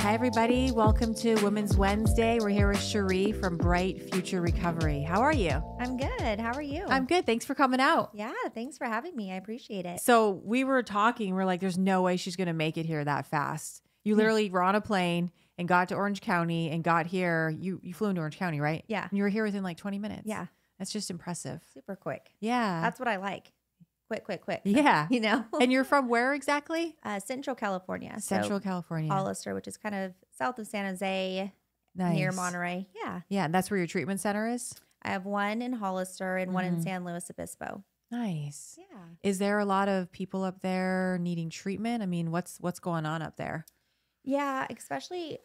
Hi, everybody. Welcome to Women's Wednesday. We're here with Cheree from Bright Future Recovery. How are you? I'm good. How are you? I'm good. Thanks for coming out. Yeah, thanks for having me. I appreciate it. So we were talking. We're like, there's no way she's going to make it here that fast. You literally were on a plane and got to Orange County and got here. You flew into Orange County, right? Yeah. And you were here within like 20 minutes. Yeah. That's just impressive. Super quick. Yeah. That's what I like. Quick. Yeah. You know? And you're from where exactly? Central California. Central California. Hollister, which is kind of south of San Jose, Nice. near Monterey. Yeah. Yeah. And that's where your treatment center is? I have one in Hollister and one in San Luis Obispo. Nice. Yeah. Is there a lot of people up there needing treatment? I mean, what's going on up there? Yeah, especially,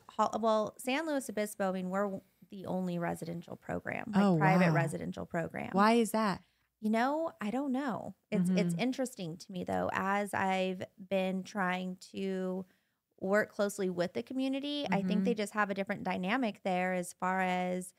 San Luis Obispo, I mean, we're the only residential program, private residential program. Why is that? You know, I don't know. It's interesting to me though, as I've been trying to work closely with the community. I think they just have a different dynamic there as far as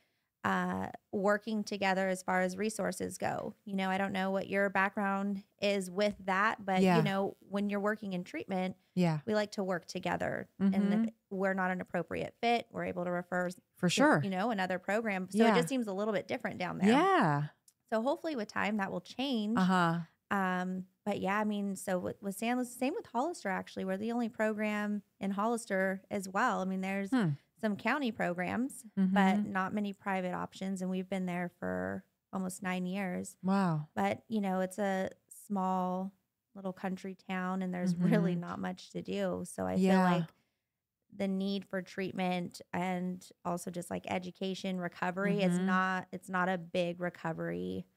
working together as far as resources go. You know, I don't know what your background is with that, but you know, when you're working in treatment, we like to work together, and if we're not an appropriate fit, we're able to refer For sure. you know, another program. So it just seems a little bit different down there. Yeah. So hopefully with time that will change. But yeah, I mean, so with San Luis, same with Hollister, actually. We're the only program in Hollister as well. I mean, there's some county programs, but not many private options. And we've been there for almost 9 years. Wow. But, you know, it's a small little country town and there's really not much to do. So I feel like the need for treatment and also just like education, recovery, it's not a big recovery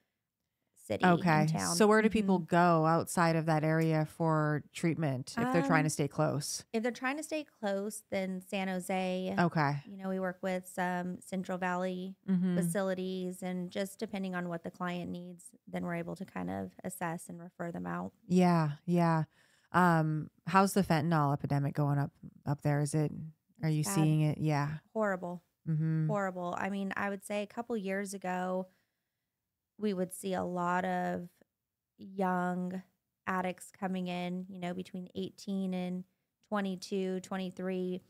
city in town. So where do people go outside of that area for treatment if they're trying to stay close? If they're trying to stay close, then San Jose. Okay. You know, we work with some Central Valley facilities, and just depending on what the client needs, then we're able to kind of assess and refer them out. Yeah. How's the fentanyl epidemic going up there? Are you seeing it? Yeah. Horrible. Horrible. I mean, I would say a couple years ago, we would see a lot of young addicts coming in, you know, between 18 and 22, 23,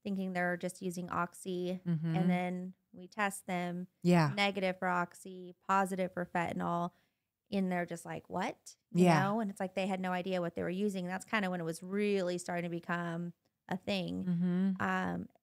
thinking they're just using Oxy. And then we test them negative for Oxy, positive for fentanyl. And they're just like, what? You know? And it's like they had no idea what they were using. And that's kind of when it was really starting to become a thing.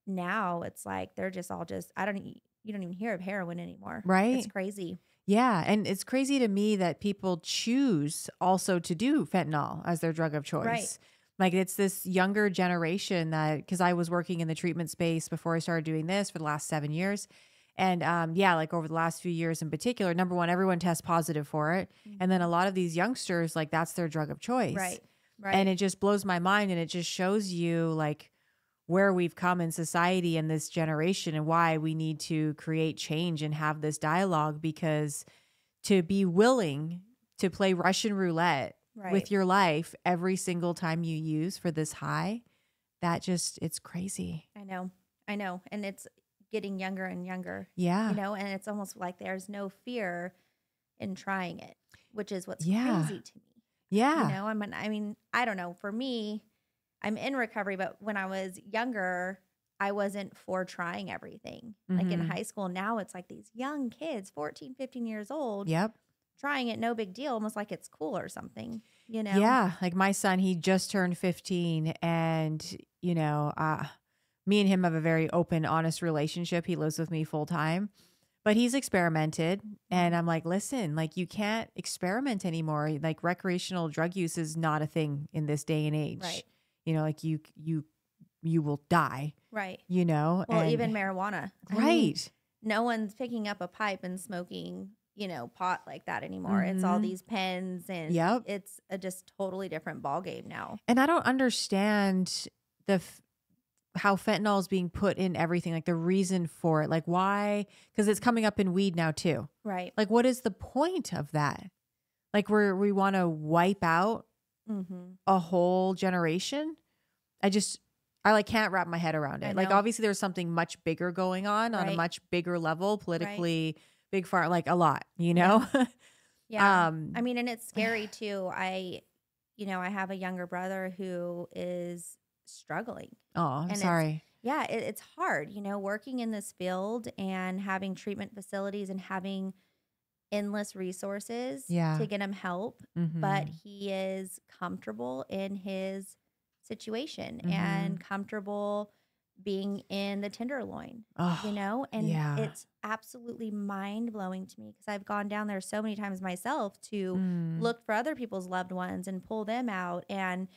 Now it's like they're just all you don't even hear of heroin anymore. Right. It's crazy. Yeah. And it's crazy to me that people choose also to do fentanyl as their drug of choice. Right. Like it's this younger generation that, because I was working in the treatment space before I started doing this for the last 7 years. And like over the last few years in particular, number one, everyone tests positive for it. And then a lot of these youngsters, like that's their drug of choice. Right. And it just blows my mind. And it just shows you like where we've come in society in this generation and why we need to create change and have this dialogue, because to be willing to play Russian roulette with your life every single time you use for this high, it's crazy. I know. And it's getting younger and younger. Yeah. You know, and it's almost like there's no fear in trying it, which is what's crazy to me. Yeah. You know, I mean, I don't know. For me, I'm in recovery, but when I was younger, I wasn't for trying everything. Like in high school, now it's like these young kids, 14, 15 years old. Yep. Trying it, no big deal, almost like it's cool or something, you know? Yeah. Like my son, he just turned 15 and, you know, me and him have a very open, honest relationship. He lives with me full time, but he's experimented. And I'm like, listen, like you can't experiment anymore. Like recreational drug use is not a thing in this day and age. Right. You know, like you will die. Right. You know? Well, even marijuana. Right. I mean, no one's picking up a pipe and smoking, you know, pot like that anymore. It's all these pens and it's a just totally different ballgame now. And I don't understand how fentanyl is being put in everything, like the reason for it. Like why? Because it's coming up in weed now too. Right. Like what is the point of that? Like we want to wipe out a whole generation. I like can't wrap my head around it. Like obviously there's something much bigger going on a much bigger level politically, big far, like a lot, you know? Yeah. I mean, and it's scary too. I have a younger brother who is struggling. Oh, I'm sorry. Yeah, it's hard, working in this field and having treatment facilities and having endless resources to Yeah. get him help, but Mhm. he is comfortable in his situation and Mhm. comfortable being in the tenderloin, Oh, and yeah. it's absolutely mind blowing to me because I've gone down there so many times myself to Mm. look for other people's loved ones and pull them out. And,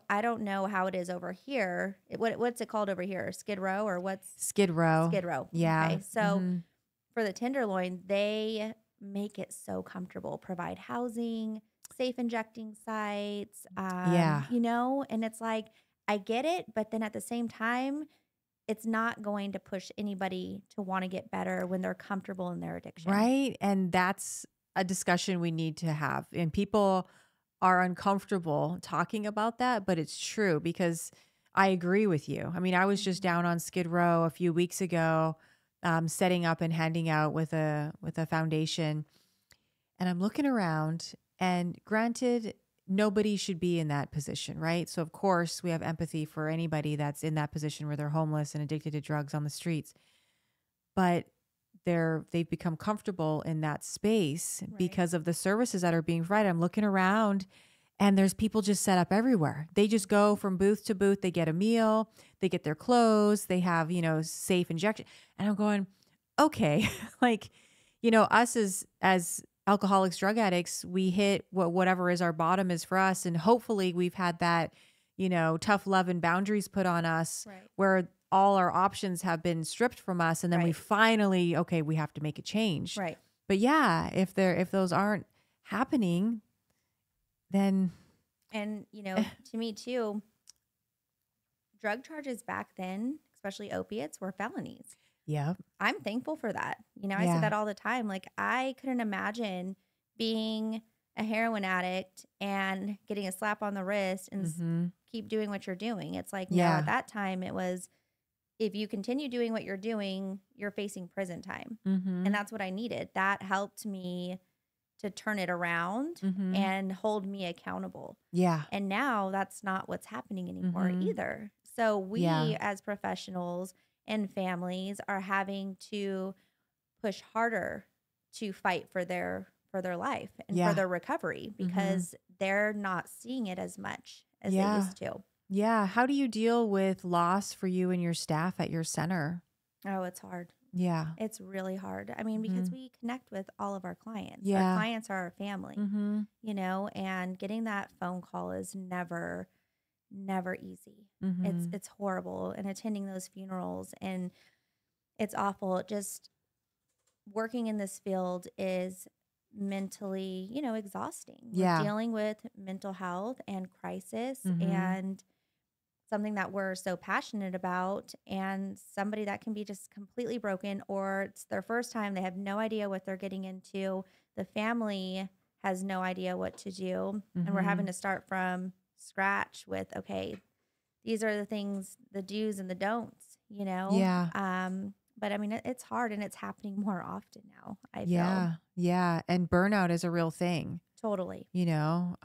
I don't know how it is over here. What's it called over here? Skid Row or what's Skid Row. Skid Row? Yeah. Okay. So, Mhm. for the tenderloin, they make it so comfortable, provide housing, safe injecting sites, Yeah. and it's like, I get it, but then at the same time, it's not going to push anybody to want to get better when they're comfortable in their addiction. Right? And that's a discussion we need to have. And people are uncomfortable talking about that, but it's true because I agree with you. I mean, I was just Mhm. down on Skid Row a few weeks ago, setting up and handing out with a foundation, and I'm looking around. And granted, nobody should be in that position, right? So of course, we have empathy for anybody that's in that position where they're homeless and addicted to drugs on the streets, but they've become comfortable in that space Right. because of the services that are being provided. I'm looking around and there's people just set up everywhere. They just go from booth to booth. They get a meal, they get their clothes, they have, safe injection. And I'm going, okay, like, us as alcoholics, drug addicts, we hit whatever is our bottom is for us. And hopefully we've had that, tough love and boundaries put on us Right. where all our options have been stripped from us. And then we Right. finally, okay, we have to make a change. Right. But yeah, if those aren't happening, then And, to me too, drug charges back then, especially opiates, were felonies. yeah, I'm thankful for that. I say yeah, that all the time. Like, I couldn't imagine being a heroin addict and getting a slap on the wrist and mm-hmm, keep doing what you're doing. It's like, no, at yeah, that time, it was, if you continue doing what you're doing, you're facing prison time. mm-hmm, And that's what I needed. That helped me to turn it around mm-hmm, and hold me accountable. yeah, And now that's not what's happening anymore mm-hmm, either. So yeah, we as professionals and families are having to push harder to fight for their life and for yeah, their recovery mm-hmm, because they're not seeing it as much as they yeah, used to. yeah. How do you deal with loss for you and your staff at your center? Oh, it's hard. Yeah, It's really hard. I mean, mm-hmm, because we connect with all of our clients. Our yeah, clients are our family, mm-hmm, and getting that phone call is never easy. It's mm-hmm, it's horrible, and attending those funerals, and it's awful. Just working in this field is mentally, exhausting. We're yeah, dealing with mental health and crisis mm-hmm, and something that we're so passionate about, and somebody that can be just completely broken, or it's their first time, they have no idea what they're getting into. The family has no idea what to do, and we're having mm-hmm, to start from scratch with, okay, these are the things, the do's and the don'ts, yeah. but I mean, it's hard, and it's happening more often now, I feel. Yeah, yeah, and burnout is a real thing, Totally. you know?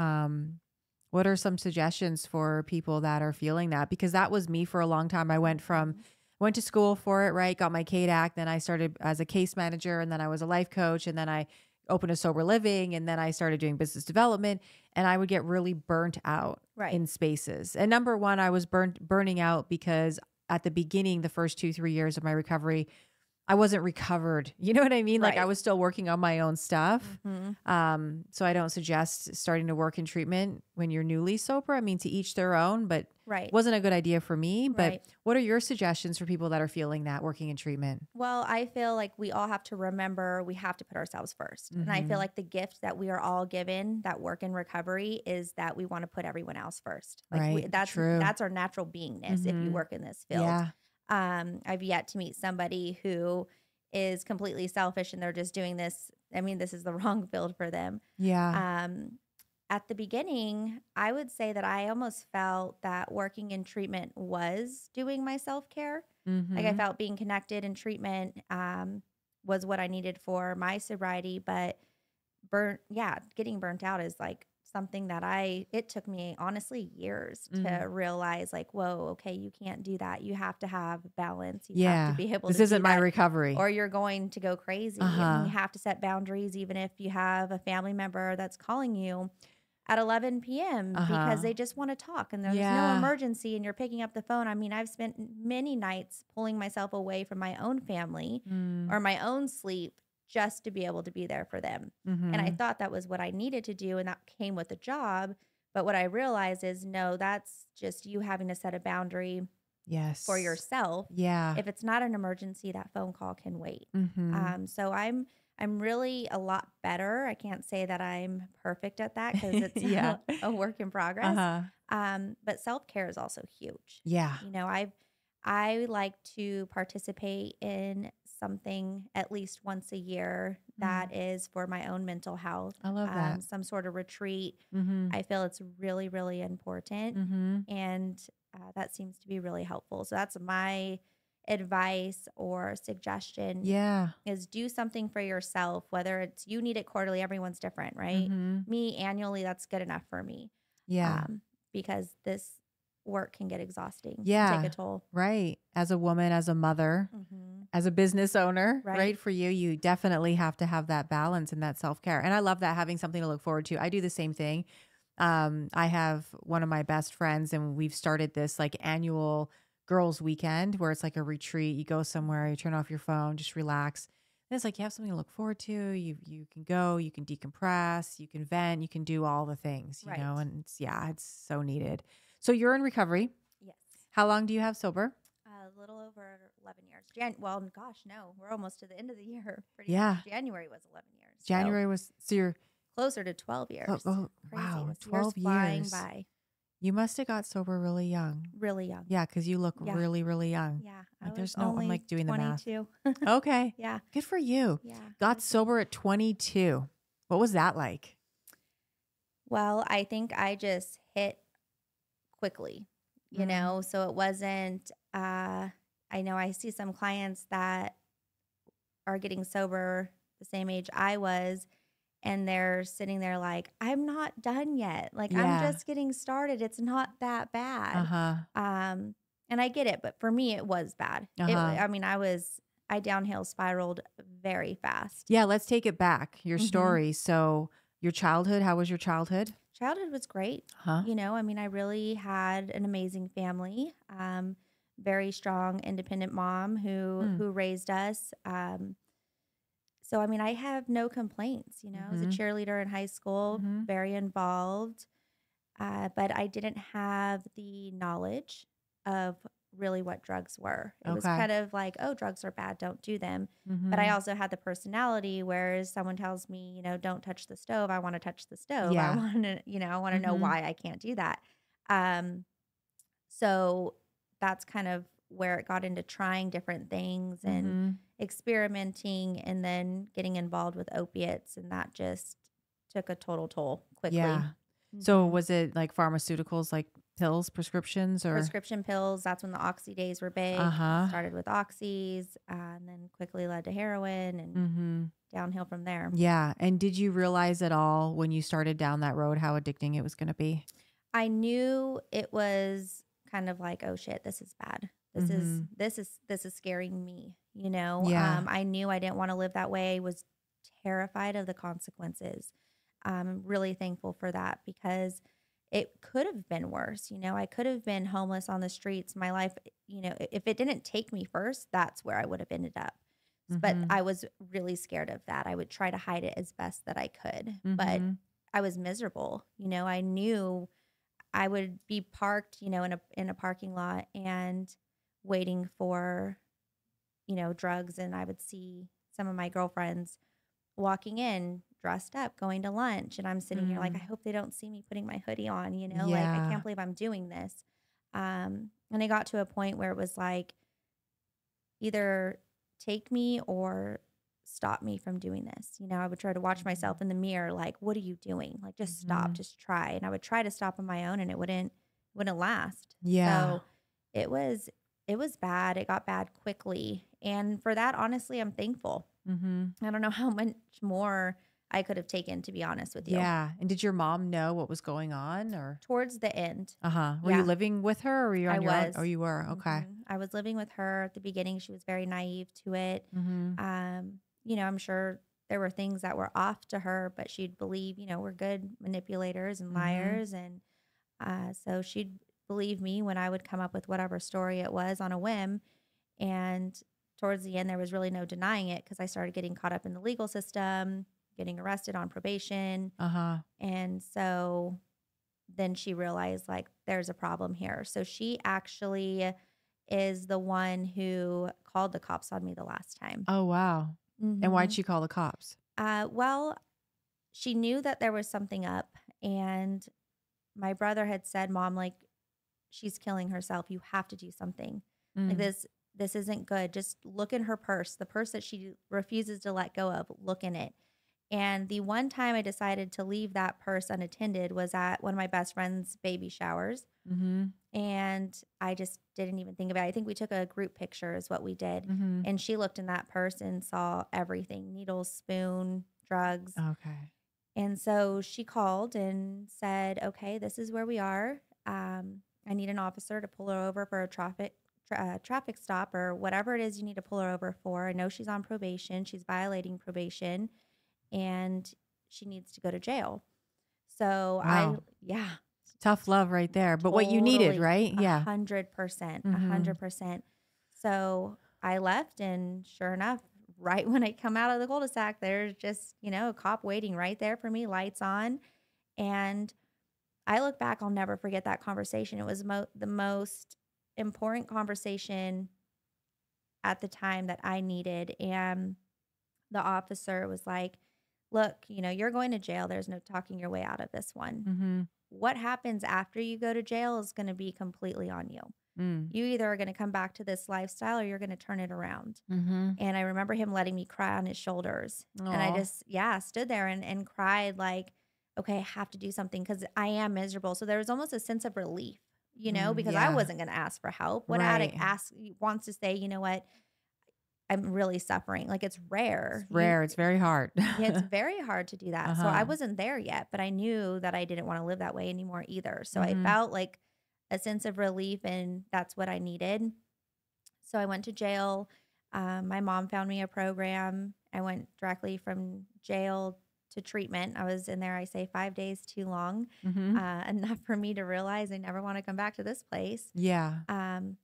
What are some suggestions for people that are feeling that? Because that was me for a long time. I Mhm. went to school for it, right? Got my CADAC, then I started as a case manager, and then I was a life coach, and then I opened a sober living, and then I started doing business development, and I would get really burnt out Right. in spaces. And number one, I was burning out because at the beginning, the first 2, 3 years of my recovery, I wasn't recovered. You know what I mean? Like I Right. was still working on my own stuff. Mhm. So I don't suggest starting to work in treatment when you're newly sober. I mean, to each their own, but Right. wasn't a good idea for me. But Right. what are your suggestions for people that are feeling that working in treatment? Well, I feel like we all have to remember we have to put ourselves first. And I feel Mm-hmm. like the gift that we are all given that work in recovery is that we want to put everyone else first. Like Right. True. that's our natural beingness if you Mm-hmm. work in this field. Yeah. I've yet to meet somebody who is completely selfish and they're just doing this. I mean, this is the wrong field for them. Yeah. Um, at the beginning, I would say that I almost felt that working in treatment was doing my self care. Like I Mm-hmm. felt being connected in treatment was what I needed for my sobriety, but getting burnt out is like something that it took me honestly years to realize like, whoa, okay, you can't do that. You have to have balance. You have to Yeah. be able This to do isn't my that recovery. or you're going to go crazy. And you have to set boundaries, even if you have a family member that's calling you at 11 p.m. because they just want to talk and there's no emergency and you're picking up the phone. I mean, I've spent many nights pulling myself away from my own family or my own sleep just to be able to be there for them. And I thought that was what I needed to do and that came with the job. But what I realized is no, that's just you having to set a boundary for yourself. Yeah. If it's not an emergency, that phone call can wait. So I'm really a lot better. I can't say that I'm perfect at that because it's a work in progress. But self-care is also huge. Yeah. You know, I like to participate in something at least once a year that is for my own mental health. I love that. Some sort of retreat. I feel it's really, really important. And that seems to be really helpful. So that's my advice or suggestion is do something for yourself, whether it's you need it quarterly, everyone's different, right? Me annually, that's good enough for me. Because this work can get exhausting, take a toll. Right. As a woman, as a mother, as a business owner, right? For you, you definitely have to have that balance and that self-care. And I love that, having something to look forward to. I do the same thing. I have one of my best friends and we've started this like annual girls weekend where it's like a retreat. You go somewhere, you turn off your phone, just relax. And it's like you have something to look forward to. You can go, you can decompress, you can vent, you can do all the things, you know, and it's so needed. So you're in recovery. Yes. How long do you have sober? A little over 11 years. Well, gosh, no, we're almost to the end of the year. Pretty much. January was 11 years. January was, so you're closer to 12 years. Oh, crazy. Wow. 12 years. Flying by. You must have got sober really young. Really young. Yeah, because you look really, really young. Yeah. Like there's no, I'm like doing 22. the math. Okay. Yeah. Good for you. Yeah. Got sober at 22. What was that like? Well, I think I just hit quickly, you know, so it wasn't, I know I see some clients that are getting sober the same age I was, and they're sitting there like, I'm not done yet. Like, I'm just getting started. It's not that bad. And I get it, but for me, it was bad. I mean, I downhill spiraled very fast. Yeah, let's take it back. Your story. So your childhood, how was your childhood? Childhood was great. You know, I mean, I really had an amazing family. Very strong, independent mom who raised us. So, I mean, I have no complaints. You know, I was a cheerleader in high school, very involved, but I didn't have the knowledge of really what drugs were. It was kind of like, oh, drugs are bad, don't do them. But I also had the personality where someone tells me, you know, don't touch the stove. I want to touch the stove. I want to, you know, I want to know why I can't do that. So that's kind of where it got into trying different things and experimenting and then getting involved with opiates. And that just took a total toll quickly. Yeah. So was it like pharmaceuticals, like pills, prescriptions, or prescription pills? That's when the oxy days were big. Started with oxys and then quickly led to heroin and downhill from there. Yeah. And did you realize at all when you started down that road how addicting it was going to be? I knew it was kind of like, oh shit, this is bad. This is scaring me, you know? I knew I didn't want to live that way. I was terrified of the consequences. I'm really thankful for that because it could have been worse. You know, I could have been homeless on the streets. My life, you know, if it didn't take me first, that's where I would have ended up. But I was really scared of that. I would try to hide it as best that I could, but I was miserable. You know, I knew I would be parked, you know, in a parking lot and waiting for, you know, drugs. And I would see some of my girlfriends walking in dressed up, going to lunch. And I'm sitting here like, I hope they don't see me putting my hoodie on, you know, like I can't believe I'm doing this. And it got to a point where it was like, either take me or stop me from doing this. You know, I would try to watch myself in the mirror, like, what are you doing? Like, just stop, just try. And I would try to stop on my own and it wouldn't last. Yeah. So it was bad. It got bad quickly. And for that, honestly, I'm thankful. I don't know how much more I could have taken, to be honest with you. Yeah. And did your mom know what was going on, or? Towards the end. Were you living with her, or were you on your own? Oh, you were. Okay. I was living with her at the beginning. She was very naive to it. You know, I'm sure there were things that were off to her, but she'd believe, you know, we're good manipulators and liars. And so she'd believe me when I would come up with whatever story it was on a whim. And towards the end, there was really no denying it, because I started getting caught up in the legal system, getting arrested on probation. And so then she realized, like, there's a problem here. So she actually is the one who called the cops on me the last time. Oh, wow. And why'd she call the cops? Well, she knew that there was something up, and my brother had said, Mom, like, she's killing herself. You have to do something. Like, this isn't good. Just look in her purse, the purse that she refuses to let go of. Look in it. And the one time I decided to leave that purse unattended was at one of my best friend's baby showers. And I just didn't even think about it. I think we took a group picture is what we did. And she looked in that purse and saw everything: needles, spoon, drugs. Okay. And so she called and said, okay, this is where we are. I need an officer to pull her over for a traffic stop, or whatever it is you need to pull her over for. I know she's on probation. She's violating probation, and she needs to go to jail. So tough love right there. But what you needed, right? 100%, 100%. So I left, and sure enough, right when I come out of the cul-de-sac, there's just, you know, a cop waiting right there for me, lights on. And I look back, I'll never forget that conversation. It was the most important conversation at the time that I needed. And the officer was like, look, you know, you're going to jail. There's no talking your way out of this one. What happens after you go to jail is going to be completely on you. You either are going to come back to this lifestyle, or you're going to turn it around. And I remember him letting me cry on his shoulders. And I just, stood there and cried, like, okay, I have to do something, because I am miserable. So there was almost a sense of relief, you know, because I wasn't going to ask for help. What addict wants to say, you know what, I'm really suffering. Like, it's rare. It's very hard. It's very hard to do that. So I wasn't there yet, but I knew that I didn't want to live that way anymore either. So I felt like a sense of relief, and that's what I needed. So I went to jail. My mom found me a program. I went directly from jail to treatment. I was in there, I say, 5 days too long, enough for me to realize I never want to come back to this place. And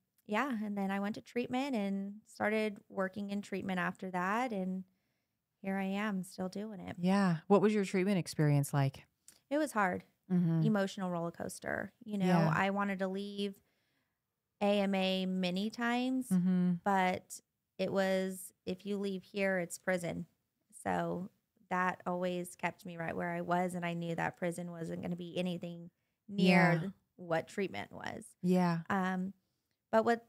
then I went to treatment and started working in treatment after that. And here I am, still doing it. What was your treatment experience like? It was hard. Emotional roller coaster. You know, I wanted to leave AMA many times, but it was, if you leave here, it's prison. So that always kept me right where I was. And I knew that prison wasn't going to be anything near what treatment was. But what's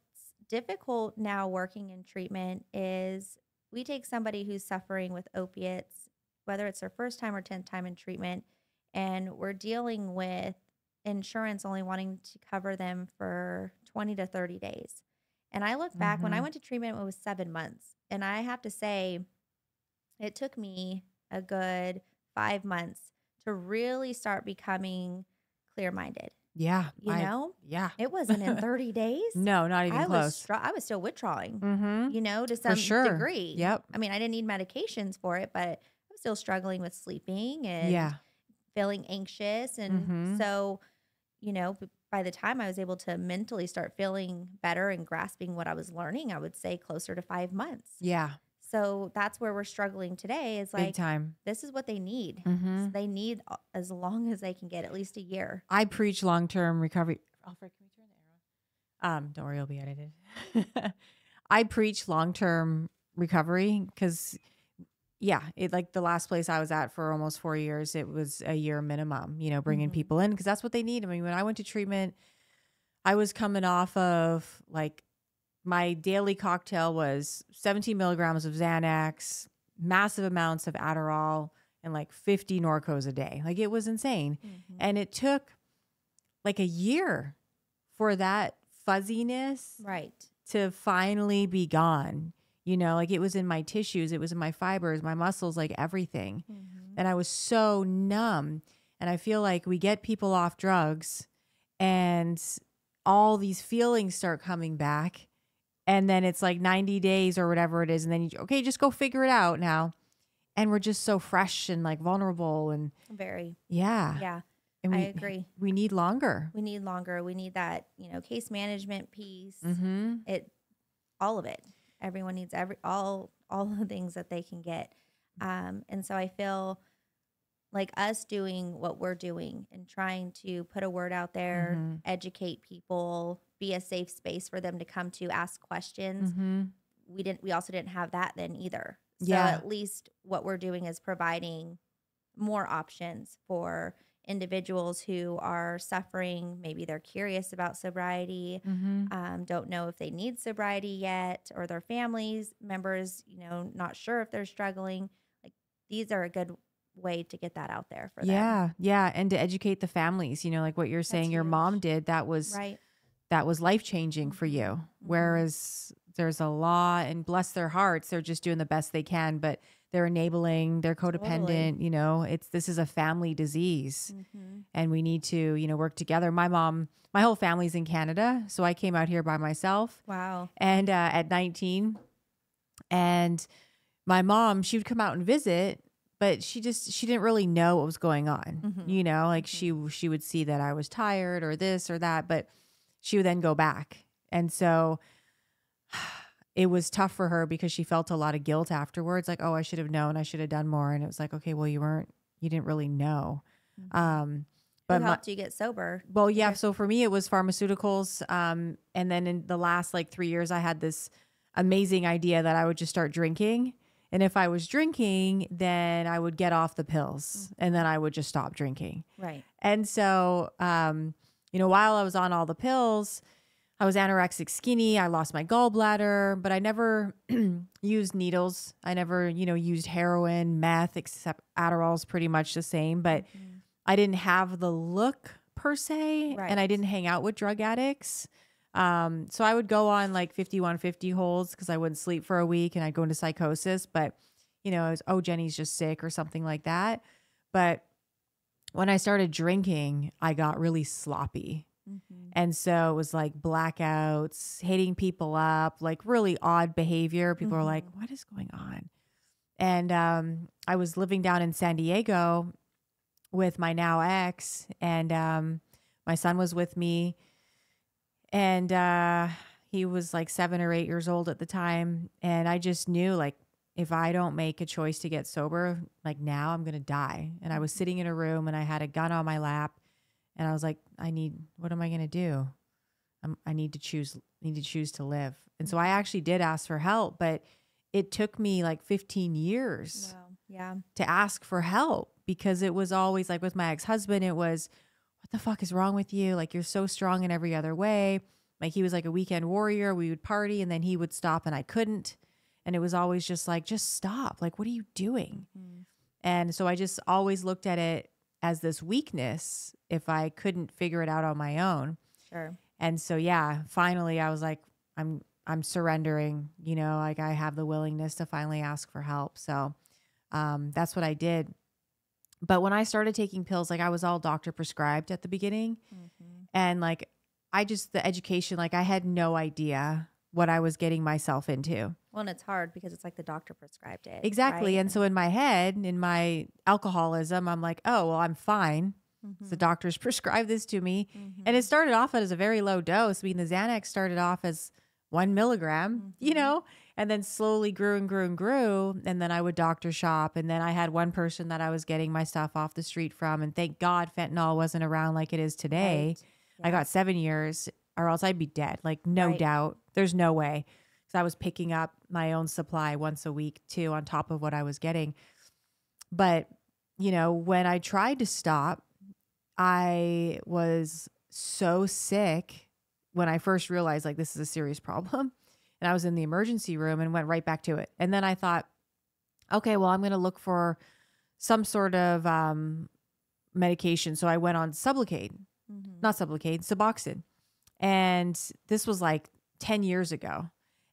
difficult now working in treatment is we take somebody who's suffering with opiates, whether it's their first time or 10th time in treatment, and we're dealing with insurance only wanting to cover them for 20 to 30 days. And I look back, when I went to treatment, it was 7 months. And I have to say, it took me a good 5 months to really start becoming clear-minded. You know? It wasn't in 30 days. No, not even close. I was still withdrawing, you know, to some degree. I mean, I didn't need medications for it, but I was still struggling with sleeping and feeling anxious. And so, you know, by the time I was able to mentally start feeling better and grasping what I was learning, I would say closer to 5 months. So that's where we're struggling today, is like, big time. This is what they need. So they need as long as they can get, at least a year. I preach long-term recovery. Alfred, can we turn the arrow on? Don't worry, it'll be edited. I preach long-term recovery because, it, like, the last place I was at for almost 4 years, it was a year minimum, you know, bringing people in, because that's what they need. I mean, when I went to treatment, I was coming off of, like, my daily cocktail was 17 milligrams of Xanax, massive amounts of Adderall, and like 50 Norcos a day. Like, it was insane. And it took like a year for that fuzziness to finally be gone. You know, like, it was in my tissues, it was in my fibers, my muscles, like everything. and I was so numb. And I feel like we get people off drugs and all these feelings start coming back. And then it's like 90 days or whatever it is. And then you, okay, just go figure it out now. And we're just so fresh and like vulnerable and very. yeah. Yeah. And I agree. We need longer. We need longer. We need that, case management piece. All of it. Everyone needs all the things that they can get. And so I feel like us doing what we're doing and trying to put a word out there, educate people, be a safe space for them to come to ask questions. We also didn't have that then either. So at least what we're doing is providing more options for individuals who are suffering. Maybe they're curious about sobriety, don't know if they need sobriety yet, or their families members, not sure if they're struggling. Like, these are a good way to get that out there for them. Yeah. And to educate the families, like what you're saying, your mom did, that was life-changing for you. Whereas there's a lot, and bless their hearts, they're just doing the best they can, but they're enabling, they're codependent, this is a family disease and we need to, work together. My whole family's in Canada. So I came out here by myself. Wow. And at 19, and my mom, she would come out and visit, but she didn't really know what was going on. She would see that I was tired or this or that, but she would then go back. And so it was tough for her because she felt a lot of guilt afterwards. Like, oh, I should have known, I should have done more. And it was like, okay, well, you didn't really know. But helped you get sober? Well, yeah. So for me, it was pharmaceuticals. And then in the last 3 years, I had this amazing idea that I would just start drinking. And if I was drinking, then I would get off the pills and then I would just stop drinking. Right. And so, while I was on all the pills, I was anorexic skinny. I lost my gallbladder, but I never used needles. I never, used heroin, meth, except Adderall's pretty much the same, but I didn't have the look per se. Right. And I didn't hang out with drug addicts. So I would go on 5150 holds because I wouldn't sleep for a week and I'd go into psychosis, but it was, oh, Jenny's just sick or something like that. But when I started drinking, I got really sloppy. And so it was like blackouts, hitting people up, like really odd behavior. People were like, what is going on? And I was living down in San Diego with my now ex, and my son was with me. And he was like 7 or 8 years old at the time. And I just knew, if I don't make a choice to get sober, now I'm going to die. And I was sitting in a room and I had a gun on my lap. And I was like, what am I going to do? I need to choose to live. And so I actually did ask for help, but it took me 15 years to ask for help, because it was always with my ex-husband, it was, what the fuck is wrong with you? You're so strong in every other way. He was like a weekend warrior. We would party and then he would stop and I couldn't. And it was always just just stop. What are you doing? And so I just always looked at it as this weakness if I couldn't figure it out on my own. Sure. And so, finally I was like, I'm surrendering, I have the willingness to finally ask for help. So that's what I did. But when I started taking pills, I was all doctor prescribed at the beginning. And the education, I had no idea what I was getting myself into. Well, and it's hard because it's the doctor prescribed it. Exactly. Right? And so in my head, in my alcoholism, I'm like, oh, well, I'm fine. So the doctors prescribed this to me. And it started off as a very low dose. The Xanax started off as 1 milligram, and then slowly grew and grew and grew. And then I would doctor shop. And then I had one person that I was getting my stuff off the street from. And thank God fentanyl wasn't around like it is today. Right. Yeah. I got 7 years or else I'd be dead. No doubt. There's no way. Because I was picking up my own supply once a week too, on top of what I was getting. But, when I tried to stop, I was so sick when I first realized this is a serious problem. And I was in the emergency room and went right back to it. And then I thought, okay, well, I'm going to look for some sort of medication. So I went on Suboxone. And this was 10 years ago.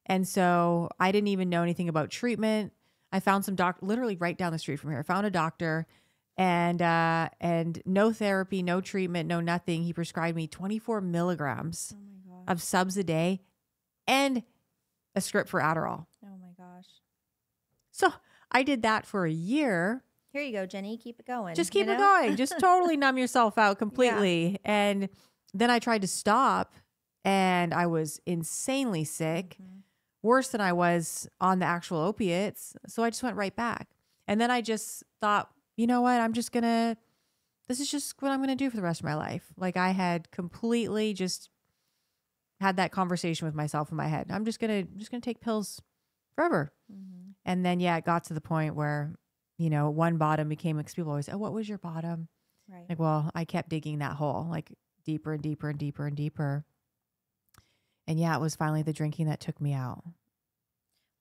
And so I didn't even know anything about treatment. I found some literally right down the street from here. I found a doctor and no therapy, no treatment, no nothing. He prescribed me 24 milligrams Oh my gosh. of subs a day and a script for Adderall. Oh my gosh. So I did that for a year. Here you go, Jenny. Keep it going. Just keep it going. Just totally numb yourself out completely. Yeah. And then I tried to stop and I was insanely sick, worse than I was on the actual opiates. So I just went right back. And then I just thought, you know what? This is just what I'm going to do for the rest of my life. Like I had completely just had that conversation with myself in my head. I'm just going to take pills forever. Mm-hmm. And then, yeah, it got to the point where, you know, one bottom became, like, people always say, oh, what was your bottom? Right. Like, well, I kept digging that hole, like deeper and deeper and deeper and deeper. And yeah, it was finally the drinking that took me out.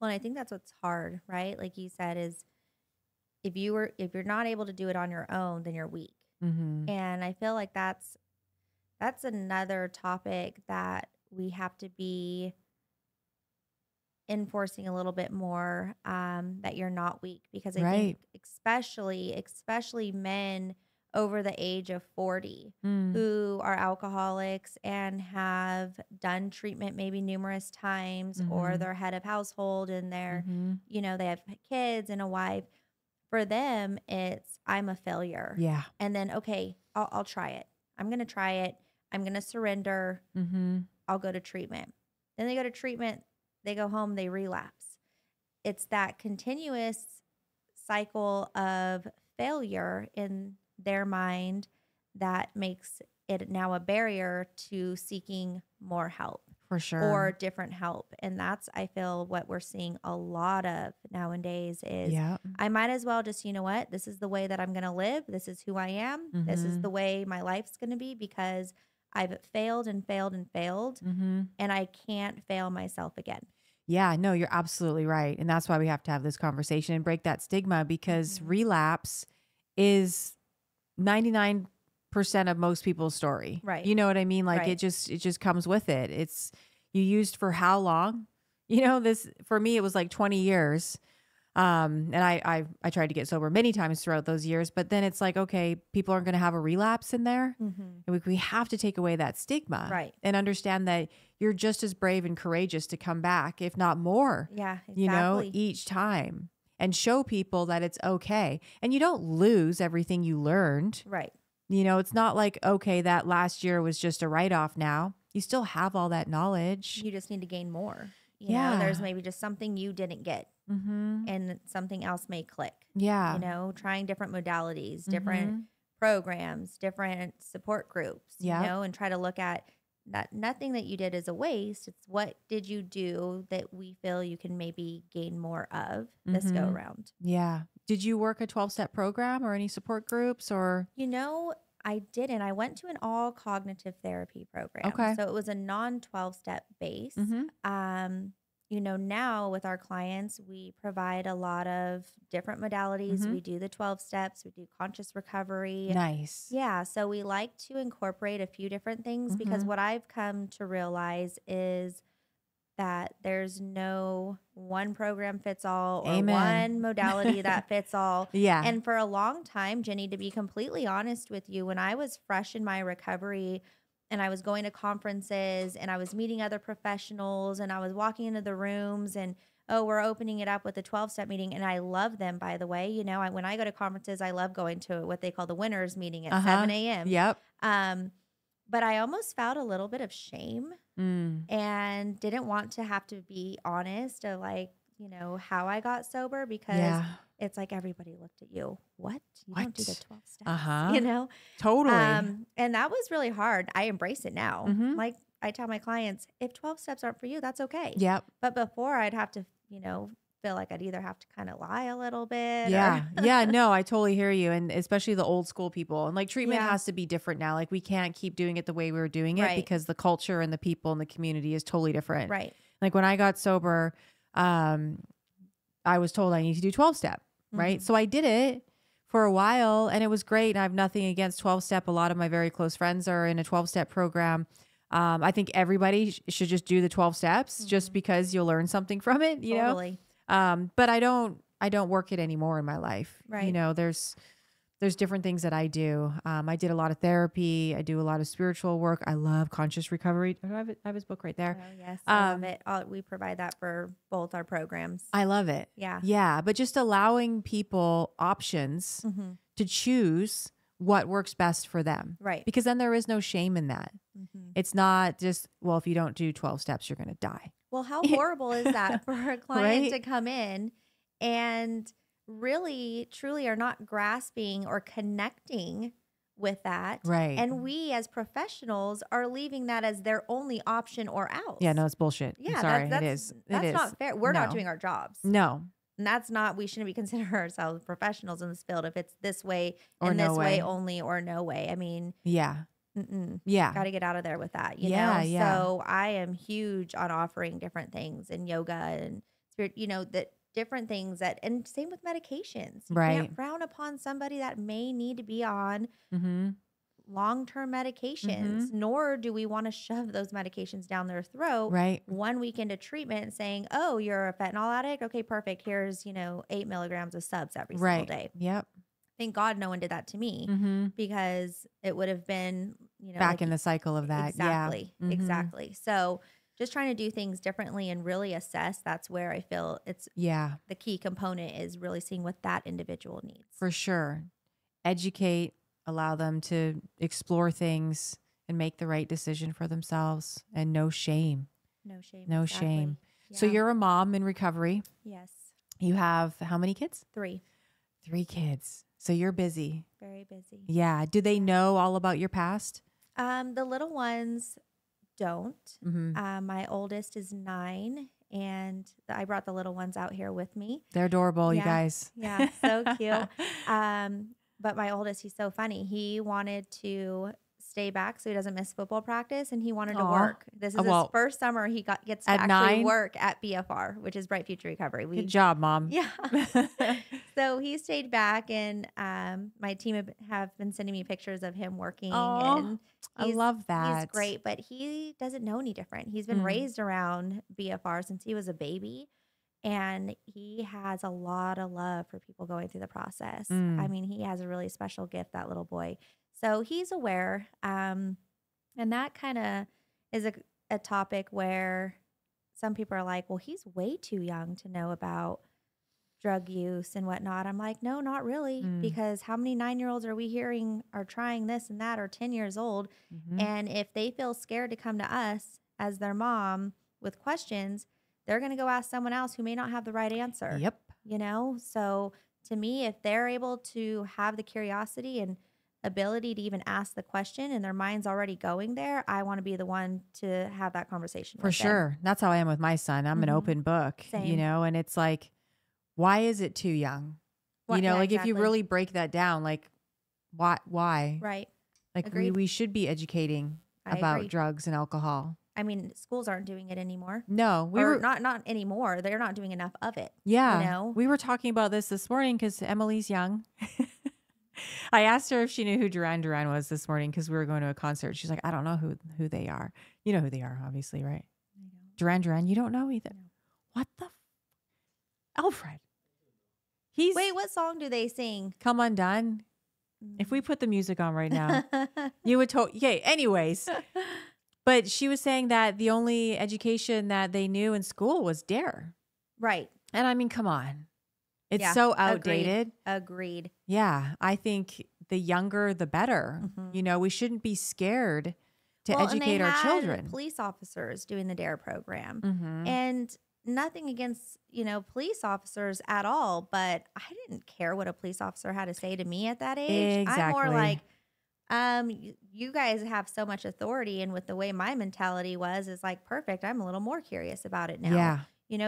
Well, and I think that's what's hard, right? Like you said, is if you're not able to do it on your own, then you're weak. Mm-hmm. And I feel like that's another topic that we have to be enforcing a little bit more, that you're not weak, because I think especially men over the age of 40 who are alcoholics and have done treatment maybe numerous times, or they're head of household and they're, you know, they have kids and a wife. For them, it's, I'm a failure. Yeah. And then, okay, I'll try it. I'm going to try it. I'm going to surrender. I'll go to treatment. Then they go to treatment. They go home, they relapse. It's that continuous cycle of failure in their mind that makes it now a barrier to seeking more help. For sure. Or different help. And that's, I feel, what we're seeing a lot of nowadays is, I might as well just, you know what, this is the way that I'm going to live. This is who I am. This is the way my life's going to be, because I've failed and failed and failed, and I can't fail myself again. Yeah, no, you're absolutely right. And that's why we have to have this conversation and break that stigma, because relapse is 99% of most people's story. Right. You know what I mean? Like it just comes with it. It's, you used for how long? You know, this, for me, it was like 20 years. And I tried to get sober many times throughout those years, but then it's like, okay, people aren't going to have a relapse in there. And we have to take away that stigma, right? And understand that you're just as brave and courageous to come back, if not more. Yeah, exactly. You know, each time, and show people that it's okay. And you don't lose everything you learned. Right. You know, it's not like, okay, that last year was just a write-off now. You still have all that knowledge. You just need to gain more. You know, there's maybe just something you didn't get, and something else may click. Yeah. You know, trying different modalities, different programs, different support groups, you know, and try to look at that. Nothing that you did is a waste. It's what did you do that we feel you can maybe gain more of this go around. Yeah. Did you work a 12-step program or any support groups, or? You know, I didn't. I went to an all cognitive therapy program. Okay. So it was a non 12-step base. You know, now with our clients, we provide a lot of different modalities. We do the 12 steps. We do conscious recovery. Nice. Yeah. So we like to incorporate a few different things, because what I've come to realize is that there's no one program fits all, or one modality that fits all. Yeah. And for a long time, Jenny, to be completely honest with you, when I was fresh in my recovery and I was going to conferences and I was meeting other professionals and I was walking into the rooms and, oh, we're opening it up with a 12-step meeting. And I love them, by the way. You know, when I go to conferences, I love going to what they call the winners meeting at 7 a.m. Yep. But I almost felt a little bit of shame and didn't want to have to be honest of, like, you know, how I got sober, because it's like everybody looked at you. What? You don't do the 12 steps, you know? Totally. And that was really hard. I embrace it now. Like I tell my clients, if 12 steps aren't for you, that's okay. Yep. But before, I'd have to, you know, feel like I'd either have to kind of lie a little bit. Yeah. Yeah. No, I totally hear you. And especially the old school people. And like treatment has to be different now. Like we can't keep doing it the way we were doing it, because the culture and the people and the community is totally different. Right. Like when I got sober, I was told I need to do 12-step. Right. So I did it for a while and it was great. And I have nothing against 12-step. A lot of my very close friends are in a 12-step program. I think everybody should just do the 12 steps just because you'll learn something from it, you know? But I don't don't work it anymore in my life. Right. You know, there's different things that I do. I did a lot of therapy. I do a lot of spiritual work. I love conscious recovery. I have his book right there. Oh, yes. I love it. We provide that for both our programs. I love it. Yeah. Yeah. But just allowing people options to choose what works best for them. Right. Because then there is no shame in that. It's not just, well, if you don't do 12 steps, you're going to die. Well, how horrible is that for a client Right? to come in and really, truly are not grasping or connecting with that. Right. And we as professionals are leaving that as their only option or else. Yeah, no, it's bullshit. Yeah, I'm sorry. that's, It is. That's not fair. We're not No. doing our jobs. No. And that's not, we shouldn't be considering ourselves professionals in this field if it's this way Or and no this way. way only or no way. I mean, Yeah. got to get out of there with that, you know? Yeah. So I am huge on offering different things in yoga and spirit, you know, that different things that, and same with medications. You Right. can't frown upon somebody that may need to be on long-term medications, nor do we want to shove those medications down their throat Right. 1 week into treatment saying, oh, you're a fentanyl addict. Okay, perfect. Here's, 8 milligrams of subs every single day. Yep. Thank God no one did that to me because it would have been, Back in the cycle of that. Exactly. Yeah. Exactly. So just trying to do things differently and really assess, that's where I feel it's the key component is really seeing what that individual needs. For sure. Educate, allow them to explore things and make the right decision for themselves, and no shame. No shame. No exactly. shame. Yeah. So you're a mom in recovery. Yes. You have how many kids? 3. 3 kids. So you're busy. Very busy. Yeah. Do they know all about your past? The little ones don't. Mm-hmm. My oldest is 9, and I brought the little ones out here with me. They're adorable, you guys. Yeah, so cute. But my oldest, he's so funny. He wanted to stay back so he doesn't miss football practice, and he wanted to work. This is his first summer he gets to at actually 9? work at BFR, which is Bright Future Recovery. Good job, Mom. Yeah. So he stayed back, and my team have been sending me pictures of him working. And I love that. He's great, but he doesn't know any different. He's been raised around BFR since he was a baby. And he has a lot of love for people going through the process. I mean, he has a really special gift, that little boy. So he's aware. And that kind of is a topic where some people are like, well, he's way too young to know about drug use and whatnot. I'm like, no, not really. Because how many 9-year-olds are we hearing are trying this and that, or 10 years old? And if they feel scared to come to us as their mom with questions, they're going to go ask someone else who may not have the right answer. Yep. So to me, if they're able to have the curiosity and ability to even ask the question and their mind's already going there, I want to be the one to have that conversation For with sure. them. That's how I am with my son. I'm an open book, Same. and it's like, why is it too young? Yeah, like if you exactly. really break that down, like why? Right. Like Agreed. we should be educating I about agree. drugs and alcohol. I mean, schools aren't doing it anymore. No, we Or were not anymore. They're not doing enough of it. Yeah. We were talking about this morning because Emily's young. I asked her if she knew who Duran Duran was this morning because we were going to a concert. She's like, I don't know who they are. You know who they are, obviously, right? Duran Duran, you don't know either. No. What the? Alfred. Wait, what song do they sing? Come Undone. If we put the music on right now, you would okay, anyways. But she was saying that the only education that they knew in school was DARE. Right. And I mean, come on. It's so outdated. Agreed. Yeah. I think the younger, the better. We shouldn't be scared to educate our children. Police officers doing the DARE program. And nothing against, police officers at all, but I didn't care what a police officer had to say to me at that age. Exactly. I'm more like, you guys have so much authority, and with the way my mentality was, is like, perfect. I'm a little more curious about it now. Yeah.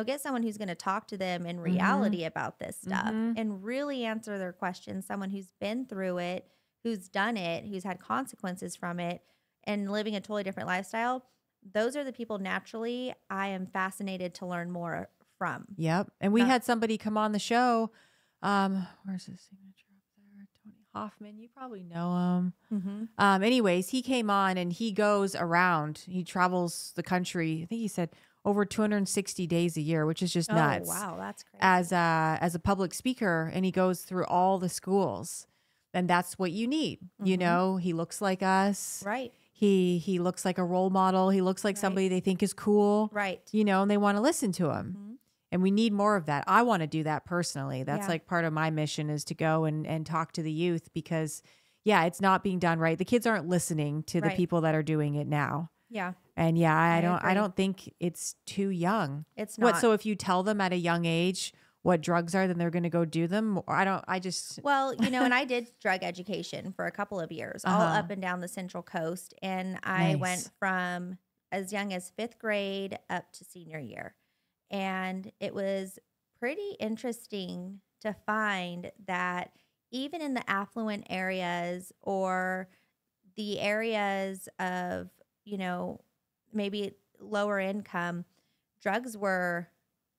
Get someone who's going to talk to them in reality about this stuff and really answer their questions. Someone who's been through it, who's done it, who's had consequences from it, and living a totally different lifestyle. Those are the people naturally I am fascinated to learn more from. Yep. And we had somebody come on the show. Where's his signature up there? Tony Hoffman. You probably know him. Anyways, he came on and he goes around. He travels the country. I think he said over 260 days a year, which is just Oh, nuts. wow. That's crazy. As a public speaker, and he goes through all the schools, and that's what you need. You know, he looks like us. Right. He looks like a role model. He looks like somebody they think is cool. Right. You know, and they want to listen to him. And we need more of that. I want to do that personally. That's like part of my mission, is to go and talk to the youth, because it's not being done right. The kids aren't listening to the people that are doing it now. Yeah. And I agree. don't think it's too young. It's not. So if you tell them at a young age what drugs are, then they're going to go do them? Well, you know, and I did drug education for a couple of years, all up and down the Central Coast. And I went from as young as 5th grade up to senior year. And it was pretty interesting to find that even in the affluent areas, or the areas of, you know, maybe lower income, drugs were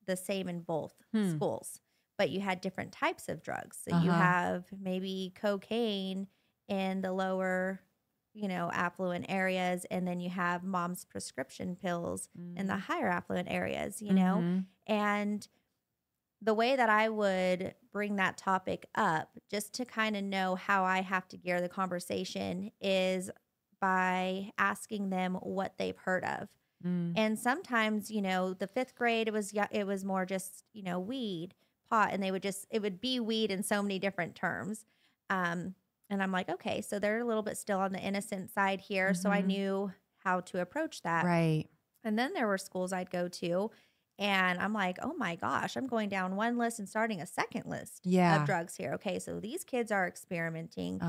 the same in both schools, but you had different types of drugs. So you have maybe cocaine in the lower, you know, affluent areas, and then you have mom's prescription pills in the higher affluent areas, you know. And the way that I would bring that topic up, just to kind of know how I have to gear the conversation, is by asking them what they've heard of. And sometimes, you know, the 5th grade, it was more just, you know, weed, pot, and it would be weed in so many different terms. And I'm like, okay, so they're a little bit still on the innocent side here. So I knew how to approach that. Right. And then there were schools I'd go to, and I'm like, oh my gosh, I'm going down one list and starting a second list of drugs here. Okay, so these kids are experimenting.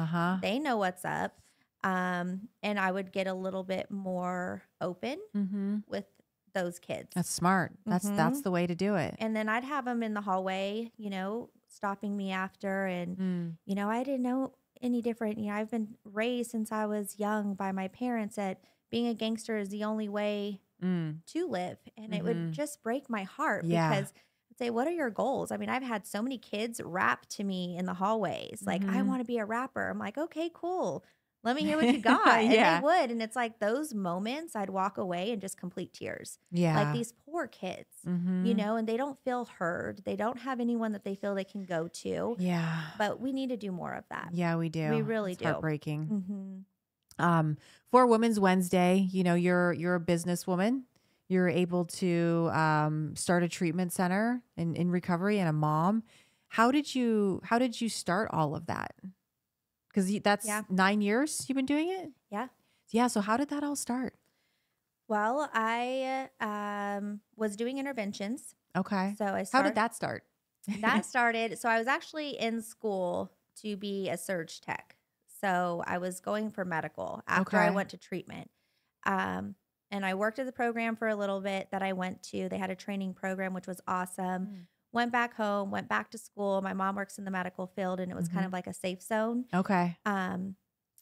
They know what's up. And I would get a little bit more open with those kids. That's smart. That's the way to do it. And then I'd have them in the hallway, you know, stopping me after. And, you know, I didn't know any different. You know, I've been raised since I was young by my parents that being a gangster is the only way to live. And it would just break my heart because I'd say, what are your goals? I mean, I've had so many kids rap to me in the hallways. Like, I want to be a rapper. I'm like, okay, cool. Let me hear what you got. And they would. And it's like those moments I'd walk away and just complete tears. Yeah. Like these poor kids, you know, and they don't feel heard. They don't have anyone that they feel they can go to. Yeah. But we need to do more of that. Yeah, we do. We really do. Heartbreaking. For Women's Wednesday, you know, you're a businesswoman. You're able to start a treatment center in recovery, and a mom. How did you start all of that? Because that's 9 years you've been doing it? Yeah. Yeah. So how did that all start? Well, I was doing interventions. Okay. So how did that start? That started, so I was actually in school to be a surge tech. So I was going for medical after I went to treatment. And I worked at the program for a little bit that I went to. They had a training program, which was awesome. Went back home, went back to school. My mom works in the medical field, and it was kind of like a safe zone. Okay. And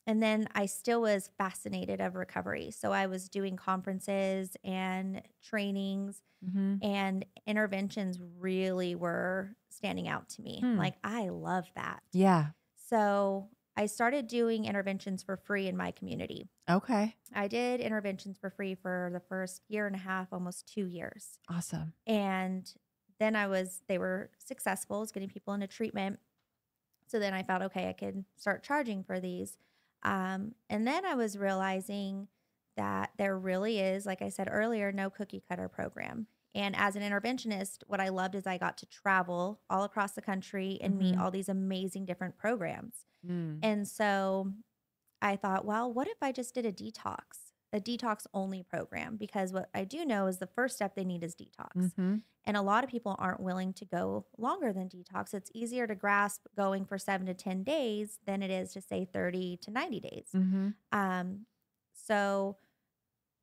then I still was fascinated of recovery. So I was doing conferences and trainings, and interventions really were standing out to me. Like, I love that. Yeah. So I started doing interventions for free in my community. Okay. I did interventions for free for the first year and a half, almost 2 years. Awesome. And then they were successful as getting people into treatment. So then I thought, okay, I could start charging for these. And then I was realizing that there really is, like I said earlier, no cookie cutter program. And as an interventionist, what I loved is I got to travel all across the country and meet all these amazing different programs. And so I thought, well, what if I just did a detox only program? Because what I do know is the first step they need is detox. And a lot of people aren't willing to go longer than detox. It's easier to grasp going for 7 to 10 days than it is to say 30 to 90 days. So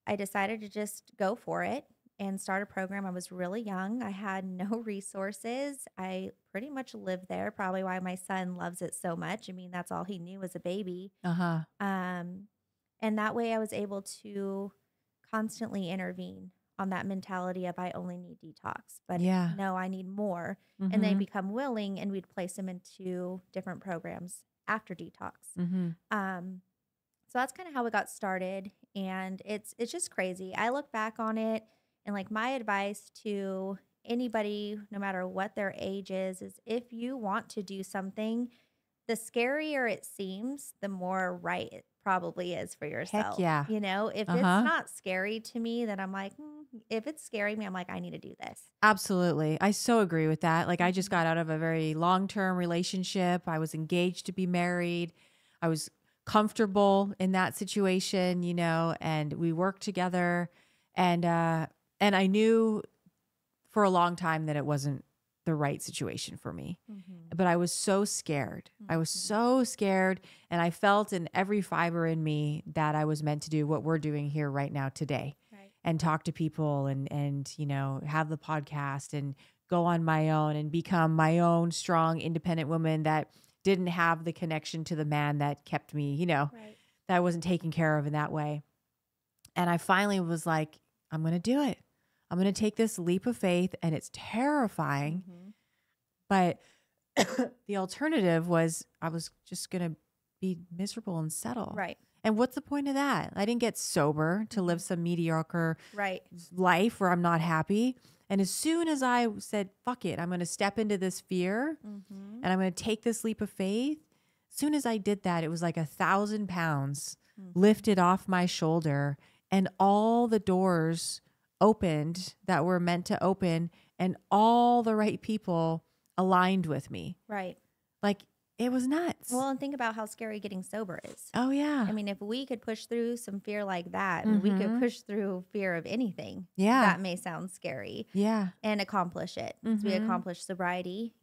I decided to just go for it and start a program. I was really young. I had no resources. I pretty much lived there, probably why my son loves it so much. I mean, that's all he knew as a baby. And that way I was able to constantly intervene on that mentality of I only need detox, but no, I need more. And they become willing, and we'd place them into different programs after detox. So that's kind of how it got started. And it's just crazy. I look back on it And like my advice to anybody, no matter what their age is if you want to do something, the scarier it seems, the more right it probably is for Heck yourself. yeah. You know, if it's Uh-huh. not scary to me, then I'm like, if it's scaring me, I'm like, I need to do this. Absolutely. I so agree with that. Like I just Mhm. got out of a very long-term relationship. I was engaged to be married. I was comfortable in that situation, and we worked together and I knew for a long time that it wasn't the right situation for me. Mhm. But I was so scared. I was Mhm. so scared. And I felt in every fiber in me that I was meant to do what we're doing here right now today Right. and talk to people and have the podcast and go on my own and become my own strong, independent woman that didn't have the connection to the man that kept me, Right. that I wasn't taken care of in that way. And I finally was like, I'm going to do it. I'm going to take this leap of faith, and it's terrifying. Mhm. But the alternative was I was just going to be miserable and settle. Right. And what's the point of that? I didn't get sober to live Mhm. some mediocre Right. life where I'm not happy. And as soon as I said, fuck it, I'm going to step into this fear Mhm. and I'm going to take this leap of faith. As soon as I did that, it was like 1,000 pounds Mhm. lifted off my shoulder and all the doors opened that were meant to open and all the right people aligned with me. Right. Like it was nuts. Well, and think about how scary getting sober is. Oh yeah. I mean, if we could push through some fear like that, and we could Mm-hmm. push through fear of anything Yeah. that may sound scary Yeah. and accomplish it. 'Cause we Mm-hmm. accomplish sobriety,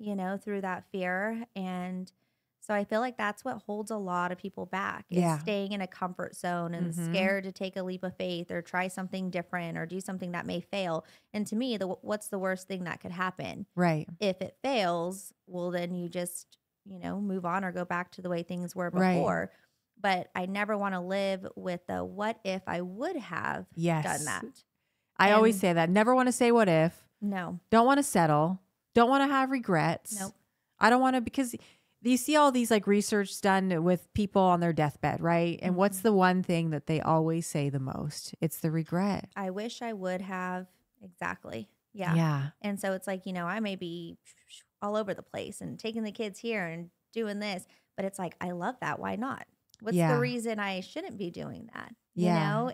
through that fear. And so I feel like that's what holds a lot of people back is Yeah. staying in a comfort zone and Mm-hmm. scared to take a leap of faith or try something different or do something that may fail. And to me, what's the worst thing that could happen? Right. If it fails, well, then you just, move on or go back to the way things were Right. before. But I never want to live with the what if I would have done Yes. that. I always And say that. Never want to say what if. no, Don't want to settle. Don't want to have regrets. nope. I don't want to, because you see all these like research done with people on their deathbed, right? And what's Mhm. the one thing that they always say the most? It's the regret. I wish I would have. Exactly. Yeah. Yeah. And so it's like, I may be all over the place and taking the kids here and doing this, but it's like, I love that. Why not? What's the Yeah. reason I shouldn't be doing that? Yeah.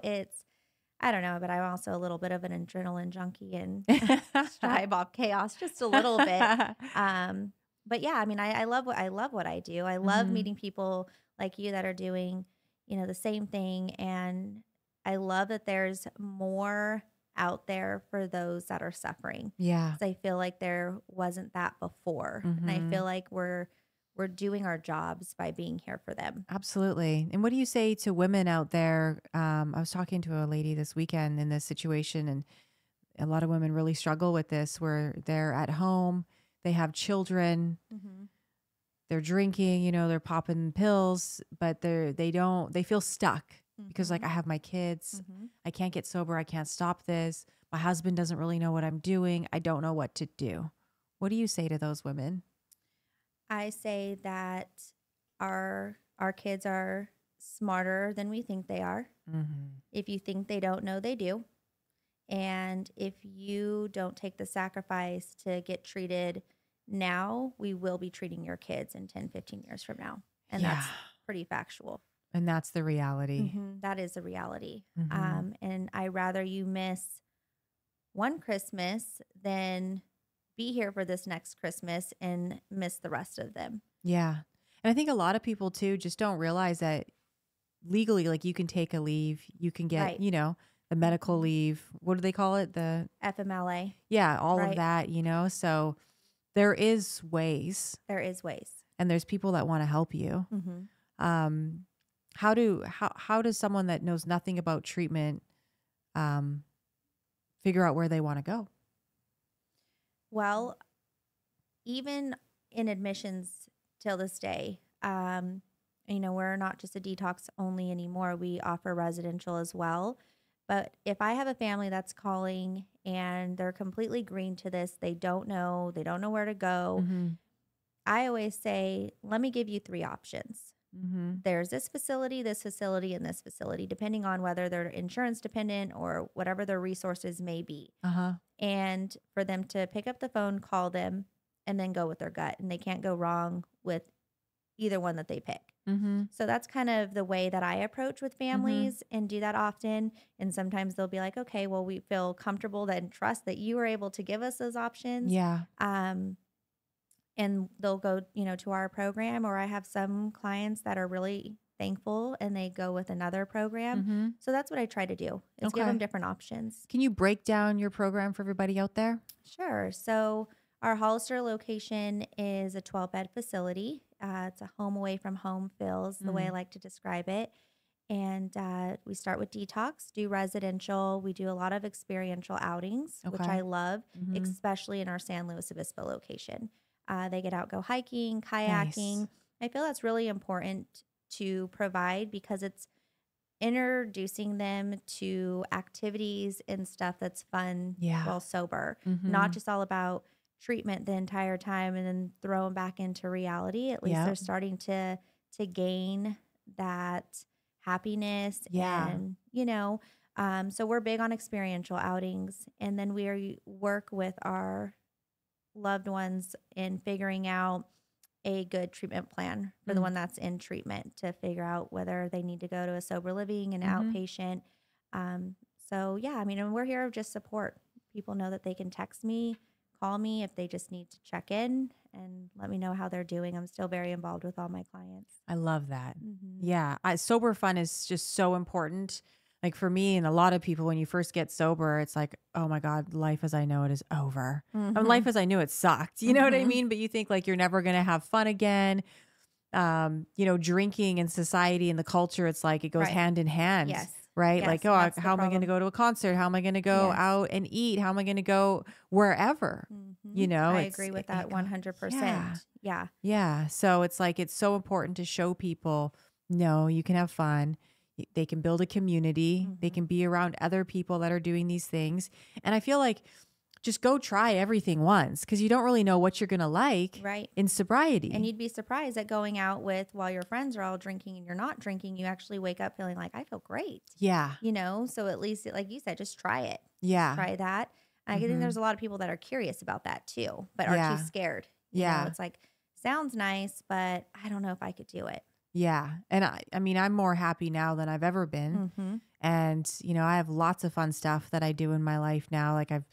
I don't know, but I'm also a little bit of an adrenaline junkie and strive off chaos just a little bit. But yeah, I mean, I love what I do. I love Mhm. meeting people like you that are doing, the same thing. And I love that there's more out there for those that are suffering. Yeah. 'Cause I feel like there wasn't that before. And I Mhm. feel like we're doing our jobs by being here for them. Absolutely. And what do you say to women out there? I was talking to a lady this weekend in this situation, and a lot of women really struggle with this where they're at home, they have children, Mm-hmm. they're drinking, they're popping pills, but they feel stuck because like Mm-hmm. I have my kids, Mm-hmm. I can't get sober, I can't stop this. My husband doesn't really know what I'm doing. I don't know what to do. What do you say to those women? I say that our kids are smarter than we think they are. Mm-hmm. If you think they don't know, they do. And if you don't take the sacrifice to get treated now, we will be treating your kids in 10, 15 years from now. And Yeah. that's pretty factual. And that's the reality. That is a reality. Mm-hmm. And I rather you miss one Christmas than be here for this next Christmas and miss the rest of them. Yeah. And I think a lot of people too just don't realize that legally, like you can take a leave, you can get, Right. The medical Mhm. leave. What do they call it? FMLA. Yeah, all of Right. that, So there is ways There is ways. and there's people that want to help you. Mm-hmm. How does someone that knows nothing about treatment um, figure out where they want to go? Well, even in admissions till this day, we're not just a detox only anymore. We offer residential as well. But if I have a family that's calling and they're completely green to this, they don't know where to go. Mm-hmm. I always say, let me give you 3 options. there's this facility, and this facility, depending on whether they're insurance dependent or whatever their resources may be. And for them to pick up the phone, call them, and then go with their gut. And they can't go wrong with either one that they pick. So that's kind of the way that I approach with families and do that often. And sometimes they'll be like, okay, well, we feel comfortable and trust that you were able to give us those options. Yeah. And they'll go, to our program, or I have some clients that are really thankful and they go with another program. So that's what I try to do is give them different options. Can you break down your program for everybody out there? Sure. So our Hollister location is a 12-bed facility. It's a home away from home feels, the way I like to describe it. And we start with detox, do residential. We do a lot of experiential outings, which I love, especially in our San Luis Obispo location. They get out, go hiking, kayaking. Nice. I feel that's really important to provide because it's introducing them to activities and stuff that's fun while sober, not just all about treatment the entire time and then throw them back into reality. At least they're starting to gain that happiness and, so we're big on experiential outings, and then we work with our loved ones in figuring out a good treatment plan for the one that's in treatment to figure out whether they need to go to a sober living and outpatient. And we're here just support. People know that they can text me, call me if they just need to check in and let me know how they're doing. I'm still very involved with all my clients. I love that. Yeah. Sober fun is just so important. Like for me and a lot of people, when you first get sober, it's like, oh my God, life as I know it is over. Life as I knew it sucked. You know what I mean? But you think like you're never going to have fun again. Drinking in society and the culture, it's like it goes hand in hand. Yes. Right? Yes, like, how am I going to go to a concert? How am I going to go out and eat? How am I going to go wherever? I agree with that 100%. Yeah. Yeah. So it's like, it's so important to show people, no, you can have fun. They can build a community. They can be around other people that are doing these things. And I feel like just go try everything once because you don't really know what you're going to like in sobriety. And you'd be surprised at going out with while your friends are all drinking and you're not drinking, you actually wake up feeling like, I feel great. Yeah. So at least, like you said, just try it. Yeah. Try that. And I think there's a lot of people that are curious about that too, but are too scared. You know, it's like, sounds nice, but I don't know if I could do it. Yeah. And I mean, I'm more happy now than I've ever been. And, I have lots of fun stuff that I do in my life now. Like I'm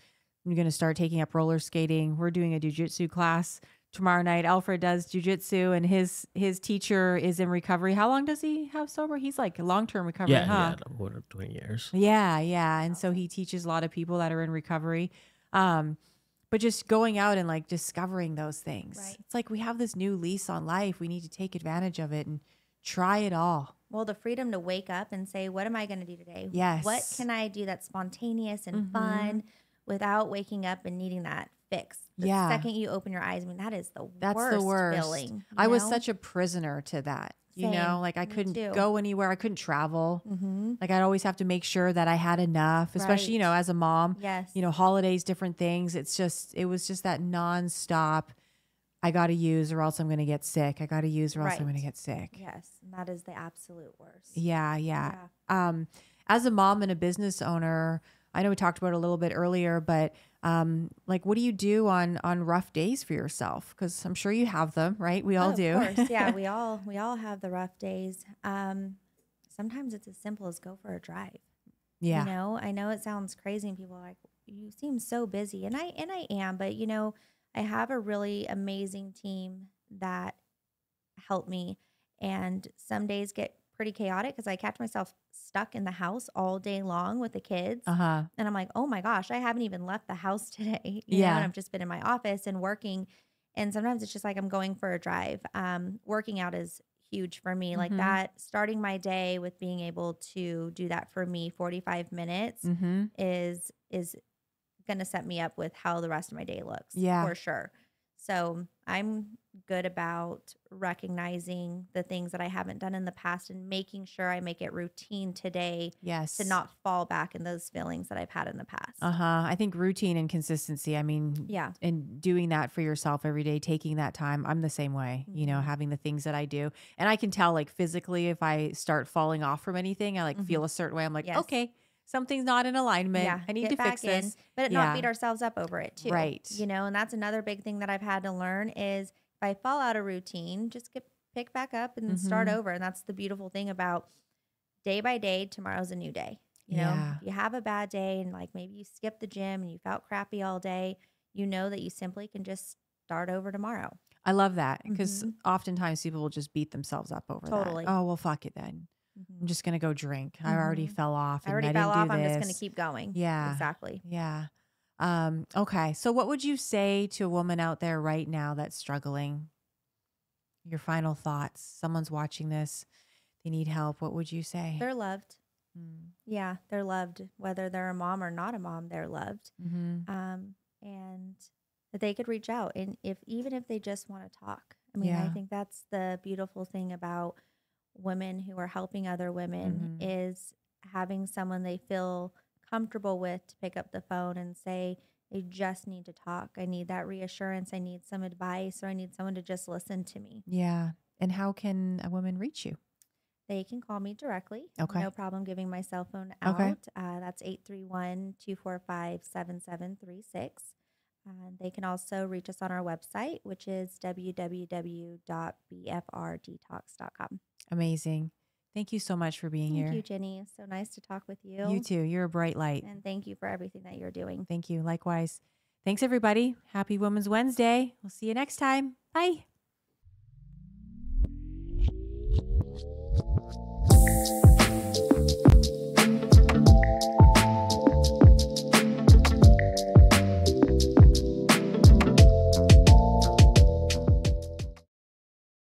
going to start taking up roller skating. We're doing a jujitsu class tomorrow night. Alfred does jujitsu and his teacher is in recovery. How long does he have sober? He's like long-term recovery, huh? Yeah, more than 20 years. Yeah. And so he teaches a lot of people that are in recovery. But just going out and like discovering those things. Right. It's like we have this new lease on life. We need to take advantage of it and try it all. Well, the freedom to wake up and say, what am I going to do today? Yes. What can I do that's spontaneous and fun without waking up and needing that fix? The second you open your eyes, I mean, that's the worst feeling. I was such a prisoner to that. Same. Like I couldn't go anywhere. I couldn't travel. Like I'd always have to make sure that I had enough, especially, as a mom, yes. Holidays, different things. It was just that nonstop. I got to use or else I'm going to get sick. I got to use or else I'm going to get sick. Yes. That is the absolute worst. Yeah. As a mom and a business owner, I know we talked about it a little bit earlier, but like, what do you do on rough days for yourself? Because I'm sure you have them, right? We all do. Of course, yeah. We all have the rough days. Sometimes it's as simple as go for a drive. Yeah. I know it sounds crazy, and people are like, "You seem so busy," and I am, but I have a really amazing team that help me, and some days get pretty chaotic because I catch myself stuck in the house all day long with the kids. And I'm like, oh my gosh, I haven't even left the house today. You know, and I've just been in my office and working. And sometimes it's just like I'm going for a drive. Working out is huge for me. Like that, starting my day with being able to do that for me, 45 minutes is going to set me up with how the rest of my day looks. For sure. So I'm good about recognizing the things that I haven't done in the past and making sure I make it routine today Yes. to not fall back in those feelings that I've had in the past. I think routine and consistency. I mean, Yeah. and doing that for yourself every day, taking that time. I'm the same way, having the things that I do. And I can tell like physically if I start falling off from anything, I like feel a certain way. I'm like, Yes. okay, something's not in alignment. Yeah, I need get to back fix this. but not beat ourselves up over it too. Right. And that's another big thing that I've had to learn is if I fall out of routine, just pick back up and start over. And that's the beautiful thing about day by day, tomorrow's a new day. You know, if you have a bad day and like maybe you skipped the gym and you felt crappy all day, you know that you simply can just start over tomorrow. I love that because oftentimes people will just beat themselves up over Totally. that. Oh, well, fuck it then. I'm just going to go drink. I already fell off. I already fell off. I'm just going to keep going. Yeah. Exactly. Yeah. Okay. So what would you say to a woman out there right now that's struggling? Your final thoughts. Someone's watching this. They need help. What would you say? They're loved. Yeah, they're loved. Whether they're a mom or not a mom, they're loved. And that they could reach out. And even if they just want to talk. I mean, I think that's the beautiful thing about women who are helping other women is having someone they feel comfortable with to pick up the phone and say, I just need to talk. I need that reassurance. I need some advice, or I need someone to just listen to me. Yeah. And how can a woman reach you? They can call me directly. Okay. No problem giving my cell phone out. Okay. That's 831-245-7736. They can also reach us on our website, which is www.bfrdetox.com. Amazing. Thank you so much for being here. Thank you, Jenny. It's so nice to talk with you. You too. You're a bright light. And thank you for everything that you're doing. Thank you. Likewise. Thanks, everybody. Happy Women's Wednesday. We'll see you next time. Bye.